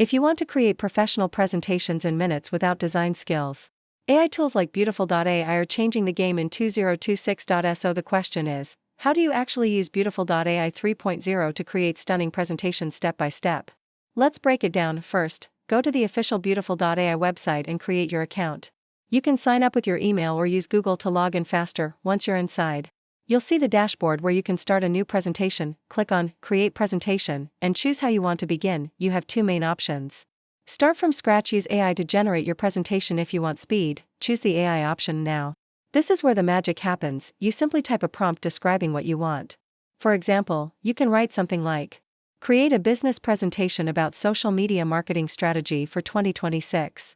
If you want to create professional presentations in minutes without design skills, AI tools like Beautiful.ai are changing the game in 2026.so. The question is, how do you actually use Beautiful.ai 3.0 to create stunning presentations step by step? Let's break it down. First, go to the official Beautiful.ai website and create your account. You can sign up with your email or use Google to log in faster. Once you're inside, you'll see the dashboard where you can start a new presentation. Click on Create Presentation and choose how you want to begin. You have two main options. Start from scratch. Use AI to generate your presentation. If you want speed, choose the AI option now. This is where the magic happens. You simply type a prompt describing what you want. For example, you can write something like, create a business presentation about social media marketing strategy for 2026.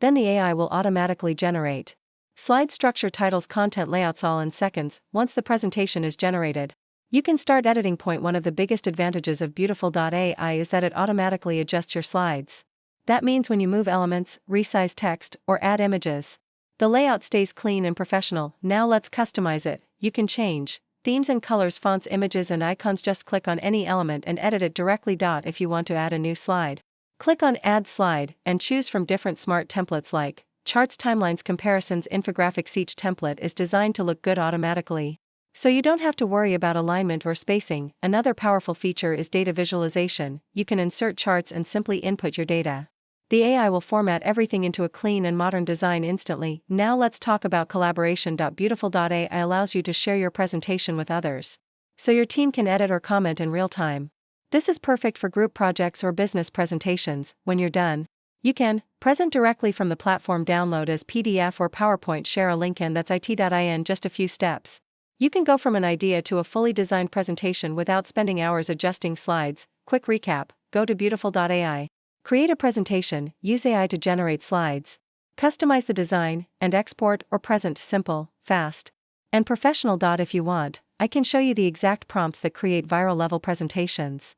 Then the AI will automatically generate slide structure, titles, content, layouts, all in seconds. Once the presentation is generated, you can start editing. Point: one of the biggest advantages of Beautiful.ai is that it automatically adjusts your slides. That means when you move elements, resize text, or add images, the layout stays clean and professional. Now let's customize it. You can change themes and colors, fonts, images, and icons. Just click on any element and edit it directly. If you want to add a new slide, click on Add Slide and choose from different smart templates like charts, timelines, comparisons, infographics. Each template is designed to look good automatically, so you don't have to worry about alignment or spacing. Another powerful feature is data visualization. You can insert charts and simply input your data. The AI will format everything into a clean and modern design instantly. Now let's talk about collaboration. Beautiful.ai allows you to share your presentation with others, so your team can edit or comment in real time. This is perfect for group projects or business presentations. When you're done, you can present directly from the platform, download as PDF or PowerPoint, share a link, and that's it.in just a few steps. You can go from an idea to a fully designed presentation without spending hours adjusting slides. Quick recap: go to Beautiful.ai. Create a presentation, use AI to generate slides, customize the design, and export or present. Simple, fast, and professional. If you want, I can show you the exact prompts that create viral level presentations.